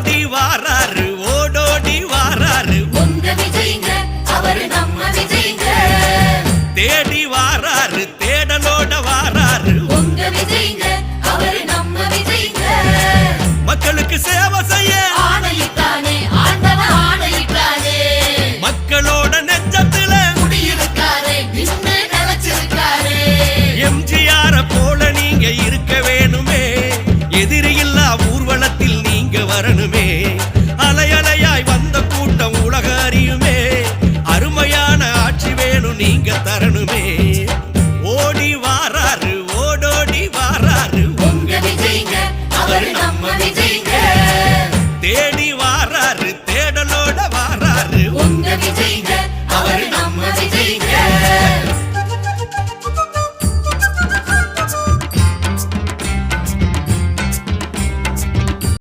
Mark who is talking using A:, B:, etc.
A: ஓடி வாராரு ஓடோடி வாராரு
B: உங்க விஜய்ங்க அவர் நம்ம விஜய்ங்க
A: தேடி வாராரு தேடலோட வாராரு
B: உங்க விஜய்ங்க அவர் நம்ம விஜய்ங்க
A: மக்களுக்கு சேவை செய்ய
B: ஆணையிட்டானே ஆண்டவன் ஆணையிட்டானே
A: மக்களோட நெஞ்சத்துல
B: குடியிருக்காரே நின்னு நிலைச்சிருக்காரே
A: எம்ஜிஆர போல நீங்க இருக்க வேணுமே எதிரியில்லா ஊர்வலத்தில் நீங்க வரணுமே அலையலையாய் வந்த கூட்டம் உலக அறியுமே அருமையான ஆட்சி வேணும் நீங்க தரணுமே ஓடி வாராரு ஓடோடி வாராரு
B: உங்க விஜய்ங்க அவர் நம்ம விஜய்ங்க
A: தேடி வாராரு தேடலோட வாராரு
B: உங்க விஜய்ங்க